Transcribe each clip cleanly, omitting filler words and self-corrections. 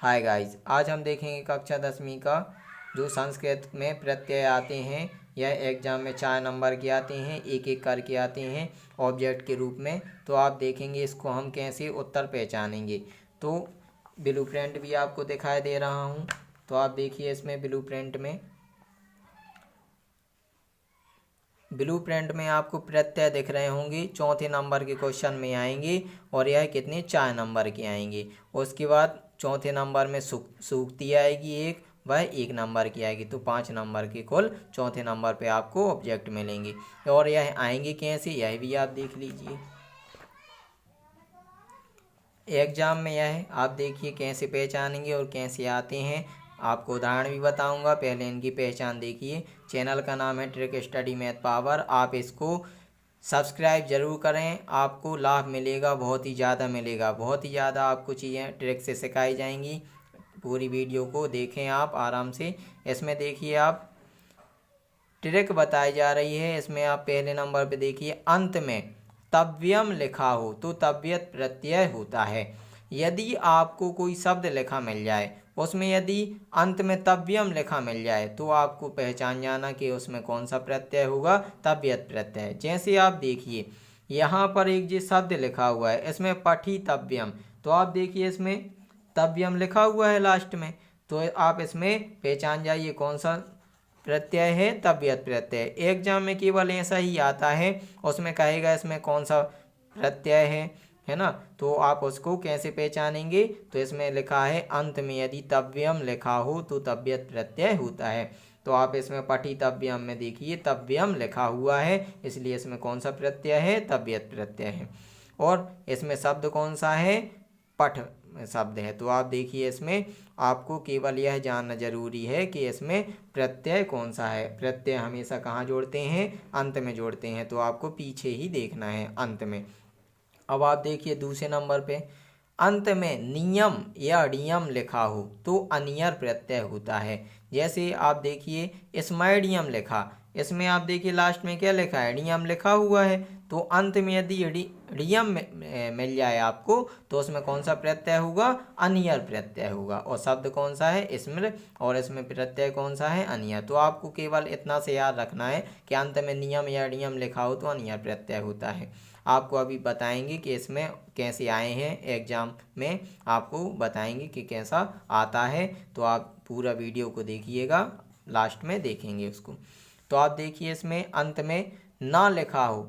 Hi guys, आज हम देखेंगे कक्षा 10वीं का जो संस्कृत में प्रत्यय आते हैं। यह एग्जाम में 4 नंबर के आते हैं, एक एक करके आते हैं ऑब्जेक्ट के रूप में। तो आप देखेंगे इसको हम कैसे उत्तर पहचानेंगे। तो ब्लूप्रिंट भी आपको दिखाई दे रहा हूँ, तो आप देखिए इसमें ब्लूप्रिंट में आपको प्रत्यय दिख रहे होंगे। चौथे नंबर के क्वेश्चन में आएंगे और यह कितने 4 नंबर के आएंगे। उसके बाद चौथे नंबर में सूक्ति आएगी एक, वह 1 नंबर की आएगी। तो 5 नंबर के कुल चौथे नंबर पे आपको ऑब्जेक्ट मिलेंगे। और यह आएंगे कैसे, यह भी आप देख लीजिए। एग्जाम में यह आप देखिए कैसे पहचानेंगे और कैसे आते हैं। आपको उदाहरण भी बताऊंगा, पहले इनकी पहचान देखिए। चैनल का नाम है ट्रिक स्टडी मैथ पावर। आप इसको सब्सक्राइब जरूर करें, आपको लाभ मिलेगा, बहुत ही ज़्यादा मिलेगा। बहुत ही ज़्यादा आपको चीज़ें ट्रिक से सिखाई जाएंगी। पूरी वीडियो को देखें आप आराम से। इसमें देखिए आप ट्रिक बताई जा रही है। इसमें आप पहले नंबर पे देखिए, अंत में तव्यम लिखा हो तो तव्यत प्रत्यय होता है। यदि आपको कोई शब्द लिखा मिल जाए, उसमें यदि अंत में तव्यम लिखा मिल जाए, तो आपको पहचान जाना कि उसमें कौन सा प्रत्यय होगा, तव्यत प्रत्यय। जैसे आप देखिए यहाँ पर एक जो शब्द लिखा हुआ है, इसमें पठितव्यम, तो आप देखिए इसमें तव्यम लिखा हुआ है लास्ट में, तो आप इसमें पहचान जाइए कौन सा प्रत्यय है, तव्यत प्रत्यय। एग्जाम में केवल ऐसा ही आता है, उसमें कहेगा इसमें कौन सा प्रत्यय है ना। तो आप उसको कैसे पहचानेंगे, तो इसमें लिखा है अंत में यदि तव्यम लिखा हो तो तव्यत प्रत्यय होता है। तो आप इसमें पठितव्यम में देखिए तव्यम लिखा हुआ है, इसलिए इसमें कौन सा प्रत्यय है, तव्यत प्रत्यय है। और इसमें शब्द कौन सा है, पठ शब्द है। तो आप देखिए इसमें आपको केवल यह जानना जरूरी है कि इसमें प्रत्यय कौन सा है। प्रत्यय हमेशा कहाँ जोड़ते हैं, अंत में जोड़ते हैं। तो आपको पीछे ही देखना है, अंत में। अब आप देखिए दूसरे नंबर पे, अंत में नियम या नियम लिखा हो तो अनियर प्रत्यय होता है। जैसे आप देखिए स्मैडियम लिखा, इसमें आप देखिए लास्ट में क्या लिखा है, नियम लिखा हुआ है। तो अंत में यदि नियम मिल जाए आपको, तो उसमें कौन सा प्रत्यय होगा, अनियर प्रत्यय होगा। और शब्द कौन सा है, स्मृ, और इसमें प्रत्यय कौन सा है, अनियर। तो आपको केवल इतना से याद रखना है कि अंत में नियम या नियम लिखा हो तो अनियर प्रत्यय होता है। आपको अभी बताएंगे कि इसमें कैसे आए हैं, एग्जाम में आपको बताएंगे कि कैसा आता है। तो आप पूरा वीडियो को देखिएगा, लास्ट में देखेंगे उसको। तो आप देखिए इसमें अंत में ना लिखा हो,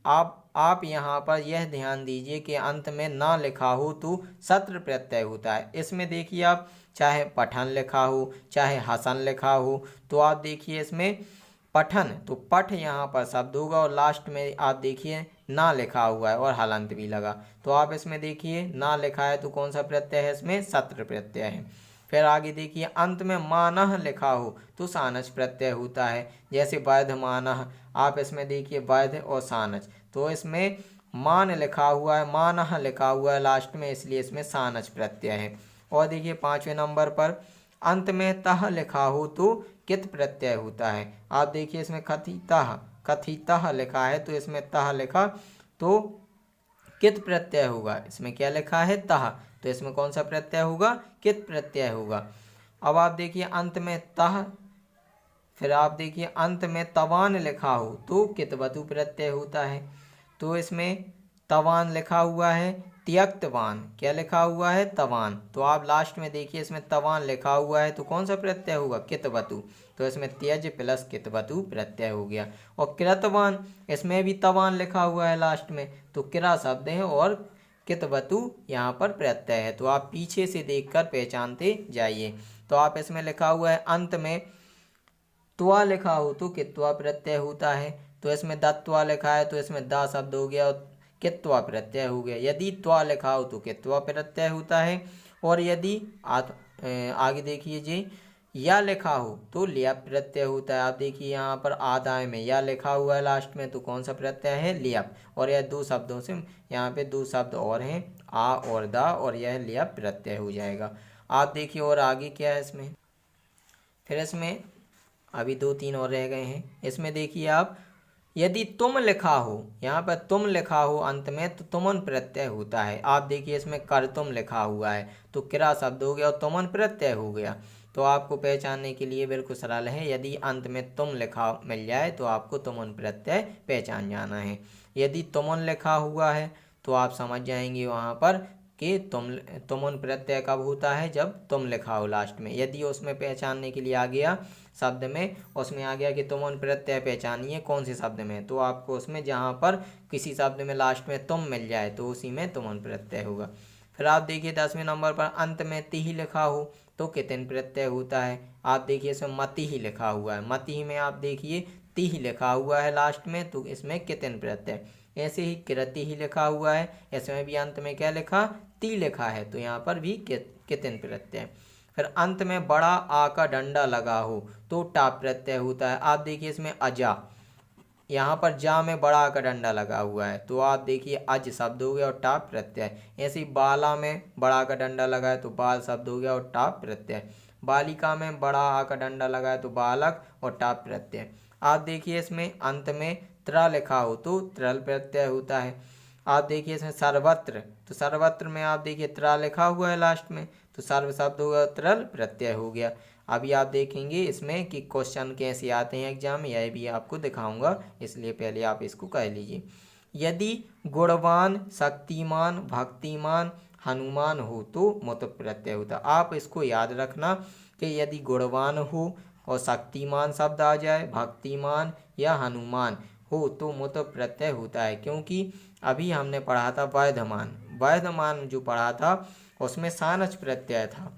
आप यहाँ पर यह ध्यान दीजिए कि अंत में ना लिखा हो तो सत्र प्रत्यय होता है। इसमें देखिए आप चाहे पठन लिखा हो चाहे हसन लिखा हो, तो आप देखिए इसमें पठन तो पठ यहाँ पर शब्द होगा, और लास्ट में आप देखिए ना लिखा हुआ है और हलंत भी लगा। तो आप इसमें देखिए ना लिखा है तो कौन सा प्रत्यय है, इसमें सत्र प्रत्यय है। फिर आगे देखिए अंत में मानह लिखा हो तो सानच प्रत्यय होता है। जैसे वैध मानह, आप इसमें देखिए वैध और सानच, तो इसमें मान लिखा हुआ है, मानह लिखा हुआ है लास्ट में, इसलिए इसमें सानच प्रत्यय है। और देखिए 5वें नंबर पर अंत में तह लिखा हो तो कित प्रत्यय होता है। आप देखिए इसमें कथितः लिखा है, तो इसमें तह लिखा तो कित प्रत्यय होगा। इसमें क्या लिखा है, तह, तो इसमें कौन सा प्रत्यय होगा, कित प्रत्यय होगा। अब आप देखिए अंत में तह, फिर आप देखिए अंत में तवान लिखा हो तो कितवतु प्रत्यय होता है। तो इसमें तवान लिखा हुआ है, त्यक्तवान, क्या लिखा हुआ है, तवान। तो आप लास्ट में देखिए इसमें तवान लिखा हुआ है तो कौन सा प्रत्यय होगा, कितवतु। तो इसमें त्यज प्लस कितवतु प्रत्यय हो गया। और कृतवान, इसमें भी तवान लिखा हुआ है लास्ट में, तो किरा शब्द है और कितवतु यहाँ पर प्रत्यय है। तो आप पीछे से देखकर पहचानते जाइए। तो आप इसमें लिखा हुआ है अंत में त्वा लिखा हो तो कित्वा प्रत्यय होता है। तो इसमें दत्वा लिखा है तो इसमें दा शब्द हो गया और कित्वा प्रत्यय हो गया। यदि त्वा लिखा हो तो कित्वा प्रत्यय होता है। और यदि आगे देखिए जी, या लिखा हो तो लिया प्रत्यय होता है। आप देखिए यहाँ पर आदाय में या लिखा हुआ है लास्ट में, तो कौन सा प्रत्यय है, लियप। और यह 2 शब्दों से, यहाँ पे 2 शब्द और हैं, आ और दा, और यह लियप प्रत्यय हो जाएगा। आप देखिए और आगे क्या है इसमें, फिर इसमें अभी 2-3 और रह गए हैं। इसमें देखिए आप यदि तुम लिखा हो, यहाँ पर तुम लिखा हो अंत में, तो तुमन प्रत्यय होता है। आप देखिए इसमें कर तुम लिखा हुआ है तो क्रिया शब्द हो गया और तुमन प्रत्यय हो गया। तो आपको पहचानने के लिए बिल्कुल सरल है, यदि अंत में तुम लिखा मिल जाए तो आपको तुमन प्रत्यय पहचान जाना है। यदि तुमन लिखा हुआ है तो आप समझ जाएंगे वहाँ पर कि तुमन प्रत्यय कब होता है, जब तुम लिखा हो लास्ट में। यदि उसमें पहचानने के लिए आ गया शब्द में, उसमें आ गया कि तुमन प्रत्यय पहचानिए कौन से शब्द में, तो आपको उसमें जहाँ पर किसी शब्द में लास्ट में तुम मिल जाए तो उसी में तुमन प्रत्यय होगा। फिर आप देखिए 10वें नंबर पर अंत में ति ही लिखा हो तो कितन प्रत्यय होता है। आप देखिए इसमें मति ही लिखा हुआ है, मति ही में आप देखिए ति ही लिखा हुआ है लास्ट में, तो इसमें कितन प्रत्यय। ऐसे ही कृति ही लिखा हुआ है, इसमें भी अंत में क्या लिखा, ति लिखा है, तो यहाँ पर भी कितन प्रत्यय। फिर अंत में बड़ा आ का डंडा लगा हो तो टा प्रत्यय होता है। आप देखिए इसमें अजा, यहाँ पर जा में बड़ा का डंडा लगा हुआ है तो आप देखिए अज शब्द हो गया और टा प्रत्यय। ऐसे ही बाला में बड़ा का डंडा लगा है तो बाल शब्द हो गया और टा प्रत्यय। बालिका में बड़ा आ का डंडा लगा है तो बालक और टा प्रत्यय। आप देखिए इसमें अंत में त्रा लिखा हो तो त्रल प्रत्यय होता है। आप देखिए इसमें सर्वत्र, तो सर्वत्र में आप देखिए त्रा लिखा हुआ है लास्ट में, तो सर्व शब्द हो गया, त्रल प्रत्यय हो गया। अभी आप देखेंगे इसमें कि क्वेश्चन कैसे आते हैं एग्जाम में, यह भी आपको दिखाऊंगा, इसलिए पहले आप इसको कह लीजिए। यदि गुणवान, शक्तिमान, भक्तिमान, हनुमान हो तो मुत प्रत्यय होता। आप इसको याद रखना कि यदि गुणवान हो और शक्तिमान शब्द आ जाए, भक्तिमान या हनुमान हो तो मुत प्रत्यय होता है, क्योंकि अभी हमने पढ़ा था वैधमान, वैधमान जो पढ़ा था उसमें सानच प्रत्यय था।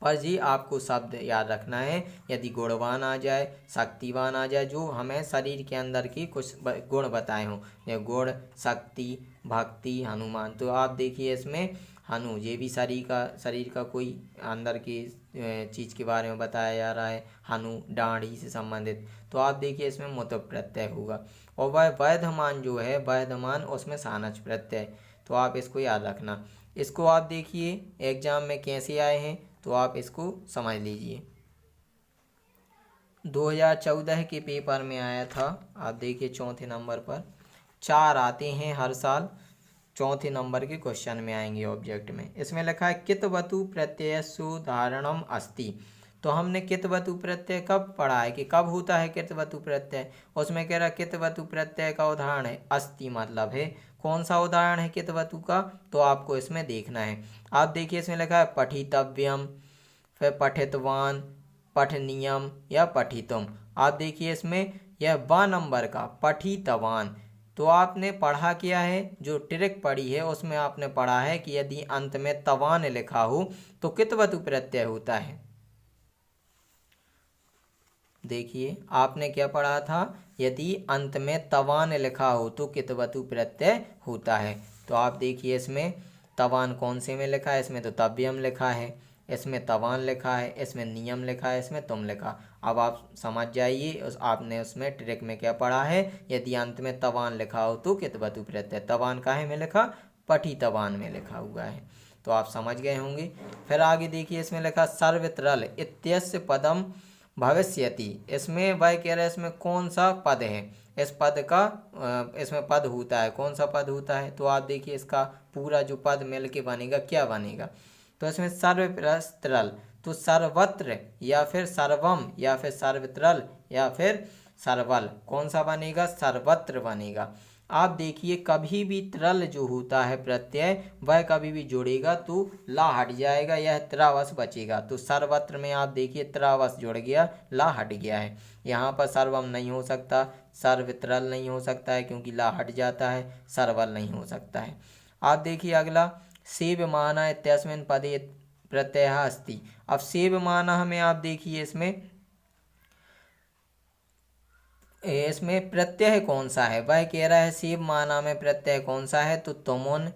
पर जी आपको शब्द याद रखना है, यदि गुणवान आ जाए, शक्तिवान आ जाए, जो हमें शरीर के अंदर की कुछ गुण बताए हों, ये गुण, शक्ति, भक्ति, हनुमान, तो आप देखिए इसमें हनु, ये भी शरीर का कोई अंदर की चीज़ के बारे में बताया जा रहा है, हनु दाढ़ी से संबंधित, तो आप देखिए इसमें मुत प्रत्यय होगा। और वह वैधमान जो है, वैधमान उसमें सानच प्रत्यय, तो आप इसको याद रखना। इसको आप देखिए एग्जाम में कैसे आए हैं तो आप इसको समझ लीजिए। 2014 के पेपर में आया था, आप देखिए चौथे नंबर पर, 4 आते हैं हर साल, चौथे नंबर के क्वेश्चन में आएंगे ऑब्जेक्ट में। इसमें लिखा है कितवतु प्रत्ययस्सु धारणम अस्ति। तो हमने कितवतु प्रत्यय कब पढ़ा है कि कब होता है कितवतु प्रत्यय, उसमें कह रहा है कितवतु प्रत्यय का उदाहरण है अस्ति, मतलब है कौन सा उदाहरण है कितवतु का, तो आपको इसमें देखना है। आप देखिए इसमें लिखा है पठितव्यम, फिर पठितवान, पठनीयम या पठितुम। आप देखिए इसमें यह व नंबर का पठितवान, तो आपने पढ़ा क्या है, जो ट्रिक पढ़ी है उसमें आपने पढ़ा है कि यदि अंत में तवान लिखा हो तो कितवतु प्रत्यय होता है। देखिए आपने क्या पढ़ा था, यदि अंत में तवान लिखा हो तो कितवतु प्रत्यय होता है। तो आप देखिए इसमें तवान कौन से में लिखा है, इसमें तो तव्यम लिखा है, इसमें तवान लिखा है, इसमें नियम लिखा है, इसमें तुम लिखा। अब आप समझ जाइए आपने उसमें ट्रिक में क्या पढ़ा है, यदि अंत में तवान लिखा हो तो कितवतु प्रत्यय। तवान काहे में लिखा, पठितवान में लिखा हुआ है, तो आप समझ गए होंगे। फिर आगे देखिए इसमें लिखा सर्वत्रल इत्यस्य पदम भविष्यति। इसमें वह कह रहे हैं इसमें कौन सा पद है, इस पद का इसमें पद होता है, कौन सा पद होता है, तो आप देखिए इसका पूरा जो पद मिल के बनेगा क्या बनेगा। तो इसमें सर्वत्रल, तो सर्वत्र या फिर सर्वम या फिर सर्वत्रल या फिर सर्वल, कौन सा बनेगा, सर्वत्र बनेगा। आप देखिए कभी भी त्रल जो होता है प्रत्यय वह कभी भी जुड़ेगा तो ला हट जाएगा, यह त्रावस बचेगा। तो सर्वत्र में आप देखिए त्रावस जुड़ गया, ला हट गया है। यहाँ पर सर्वम नहीं हो सकता, सर्वत्रल नहीं हो सकता है क्योंकि ला हट जाता है, सर्वल नहीं हो सकता है। आप देखिए अगला सेव्यमानः इत्यस्मिन् पदे प्रत्ययः अस्ति। अब सेव्यमानः में आप देखिए इसमें प्रत्यय कौन सा है, वह कह रहा है सेव्यमानः में प्रत्यय कौन सा है, तो तुमुन,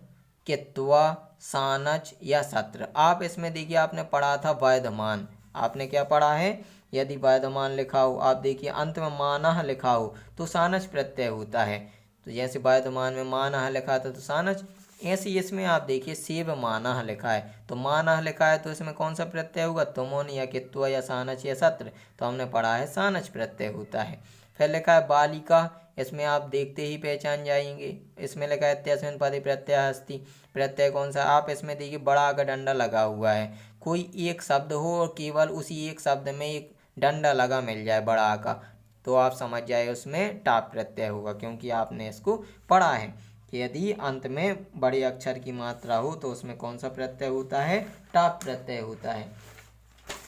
कित्वा, सानच या सत्र। आप इसमें देखिए आपने पढ़ा था वैधमान, आपने क्या पढ़ा है, यदि वैधमान लिखा हो, आप देखिए अंत में मानः लिखा हो तो सानच प्रत्यय होता है। तो जैसे वैधमान में मानः लिखा था तो सानच, ऐसे इसमें आप देखिए सेव्यमानः लिखा है तो मानः लिखा है तो इसमें कौन सा प्रत्यय होगा, तुमुन या कित्वा या सानच या सत्र, तो हमने पढ़ा है सानच प्रत्यय होता है। फिर लिखा है बालिका, इसमें आप देखते ही पहचान जाएंगे। इसमें लिखा है इत्यस्मिन् पदे प्रत्यय अस्ति, प्रत्यय कौन सा, आप इसमें देखिए बड़ा का डंडा लगा हुआ है, कोई एक शब्द हो और केवल उसी एक शब्द में एक डंडा लगा मिल जाए बड़ा का, तो आप समझ जाए उसमें टाप प्रत्यय होगा, क्योंकि आपने इसको पढ़ा है कि यदि अंत में बड़े अक्षर की मात्रा हो तो उसमें कौन सा प्रत्यय होता है, टाप प्रत्यय होता है।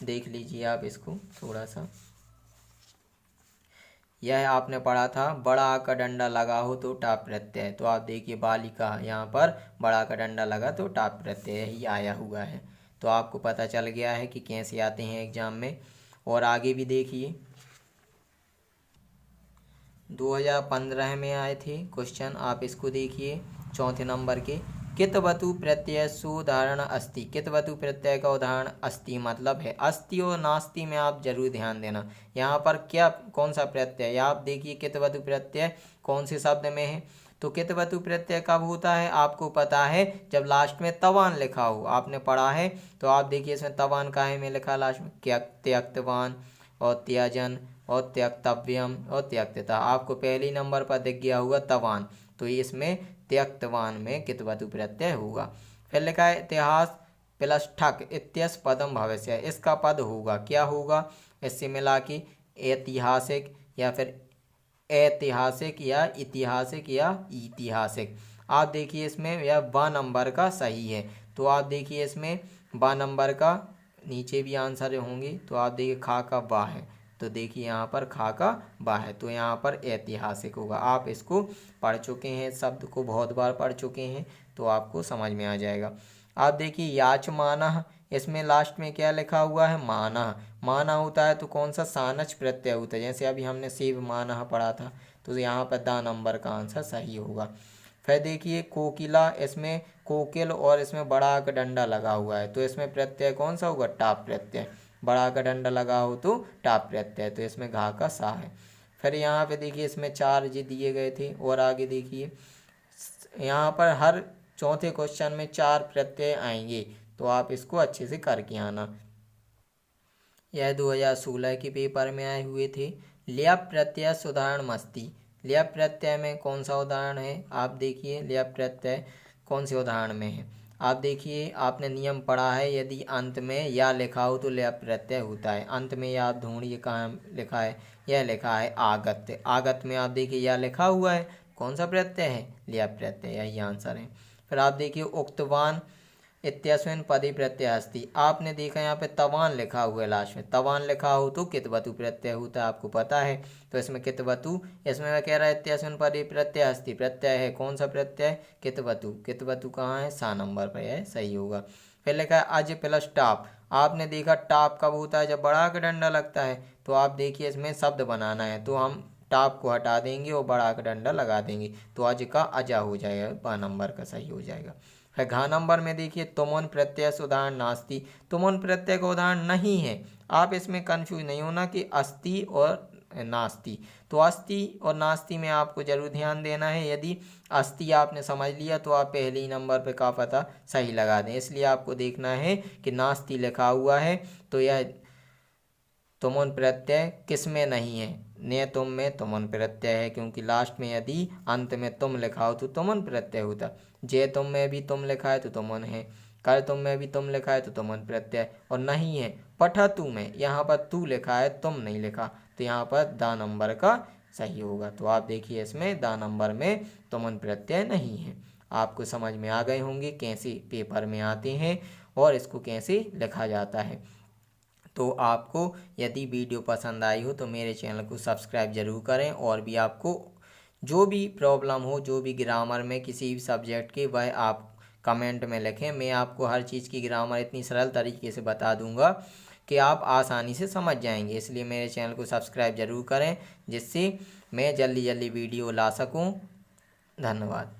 देख लीजिए आप इसको थोड़ा सा, यह आपने पढ़ा था बड़ा का डंडा लगा हो तो टाप प्रत्यय, तो आप देखिए बालिका यहाँ पर बड़ा का डंडा लगा तो टाप प्रत्यय ही आया हुआ है। तो आपको पता चल गया है कि कैसे आते हैं एग्जाम में। और आगे भी देखिए 2015 में आए थे क्वेश्चन, आप इसको देखिए चौथे नंबर के, कितवतु प्रत्यय सुधारण अस्ति। कितवतु प्रत्यय का उदाहरण अस्ति मतलब है, अस्ति और नास्ति में आप जरूर ध्यान देना, यहाँ पर क्या कौन सा प्रत्यय, आप देखिए कितवतु प्रत्यय कौन से शब्द में है, तो कितवतु प्रत्यय कब होता है आपको पता है, जब लास्ट में तवान लिखा हो, आपने पढ़ा है। तो आप देखिए इसमें तवान काहे में लिखा लास्ट में, त्यक्तवान और त्यजन और त्यक्तव्यम और त्यक्तता, आपको पहले नंबर पर दिख गया हुआ तवान, तो इसमें त्यक्तवान में कितवतु प्रत्यय होगा। फिर लिखा है इतिहास प्लस ठक इत्यस पदम भविष्य, इसका पद होगा क्या होगा, इससे मिला के ऐतिहासिक या फिर ऐतिहासिक या ऐतिहासिक या ऐतिहासिक। आप देखिए इसमें यह ब नंबर का सही है, तो आप देखिए इसमें ब नंबर का नीचे भी आंसर होंगे, तो आप देखिए खा का बा है, तो देखिए यहाँ पर खा का बा है, तो यहाँ पर ऐतिहासिक होगा। आप इसको पढ़ चुके हैं, शब्द को बहुत बार पढ़ चुके हैं, तो आपको समझ में आ जाएगा। आप देखिए याचमानः, इसमें लास्ट में क्या लिखा हुआ है, मानः, माना होता है तो कौन सा सानच प्रत्यय होता है, जैसे अभी हमने सेव मानः पढ़ा था, तो यहाँ पर दा नंबर का आंसर सही होगा। फिर देखिए कोकिला, इसमें कोकिल और इसमें बड़ा का डंडा लगा हुआ है, तो इसमें प्रत्यय कौन सा होगा, टाप प्रत्यय, बड़ा का डंडा लगा हो तो टाप प्रत्यय, तो इसमें घा का सा है। फिर यहाँ पे देखिए इसमें 4 जी दिए गए थे, और आगे देखिए यहाँ पर हर चौथे क्वेश्चन में 4 प्रत्यय आएंगे, तो आप इसको अच्छे से करके आना। यह 2016 के पेपर में आए हुए थे। ल्यप प्रत्यय सुधारण मस्ती, ल्यप प्रत्यय में कौन सा उदाहरण है, आप देखिए ल्यप प्रत्यय कौन से उदाहरण में है। आप देखिए आपने नियम पढ़ा है, यदि अंत में या लिखा हो तो ल्यप प्रत्यय होता है। अंत में या आप ढूंढिए कहाँ लिखा है, यह लिखा है आगत्य, आगत्य में आप देखिए या लिखा हुआ है, कौन सा प्रत्यय है, ल्यप प्रत्यय, यही आंसर है। फिर आप देखिए उक्तवान इत्यस्मिन् पदे प्रत्यय अस्ति, आपने देखा यहाँ पे तवान लिखा हुआ है, लास्ट में तवान लिखा हो तो कितवतु प्रत्यय होता है, आपको पता है। तो इसमें कितवतु, इसमें मैं कह रहा है इत्यस्मिन् पदे प्रत्यय अस्ति, प्रत्यय है कौन सा प्रत्यय, कितवतु, कितवतु कहाँ है, सा नंबर पर है, सही होगा। फिर लिखा है अज प्लस टाप, आपने देखा टाप कब होता है, जब बड़ा का डंडा लगता है, तो आप देखिए इसमें शब्द बनाना है, तो हम टाप को हटा देंगे और बड़ा का डंडा लगा देंगे, तो अज का अजा हो जाएगा, ब नंबर का सही हो जाएगा। फिर घा नंबर में देखिए तुमुन प्रत्यय उदाहरण नास्ति, तुमुन प्रत्यय का उदाहरण नहीं है, आप इसमें कंफ्यूज नहीं होना कि अस्ति और नास्ति, तो अस्ति और नास्ति में आपको जरूर ध्यान देना है। यदि अस्ति आपने समझ लिया तो आप पहले ही नंबर पे का पता सही लगा दें, इसलिए आपको देखना है कि नास्ति लिखा हुआ है तो यह तुमुन प्रत्यय किस में नहीं है, ने तुम में तुमुन प्रत्यय है, क्योंकि लास्ट में यदि अंत में तुम लिखा हो तो तुमुन प्रत्यय होता। जे तुम में भी तुम लिखा है तो तुमुन है, कर तुम में भी तुम लिखा है तो तुमुन प्रत्यय, और नहीं है पठा तू में, यहाँ पर तू लिखा है तुम नहीं लिखा, तो यहाँ पर दा नंबर का सही होगा। तो आप देखिए इसमें दा नंबर में तुमुन प्रत्यय नहीं है। आपको समझ में आ गए होंगे कैसे पेपर में आते हैं और इसको कैसे लिखा जाता है। तो आपको यदि वीडियो पसंद आई हो तो मेरे चैनल को सब्सक्राइब जरूर करें, और भी आपको जो भी प्रॉब्लम हो, जो भी ग्रामर में किसी भी सब्जेक्ट की, वह आप कमेंट में लिखें। मैं आपको हर चीज़ की ग्रामर इतनी सरल तरीके से बता दूंगा कि आप आसानी से समझ जाएंगे, इसलिए मेरे चैनल को सब्सक्राइब जरूर करें, जिससे मैं जल्दी जल्दी वीडियो ला सकूं। धन्यवाद।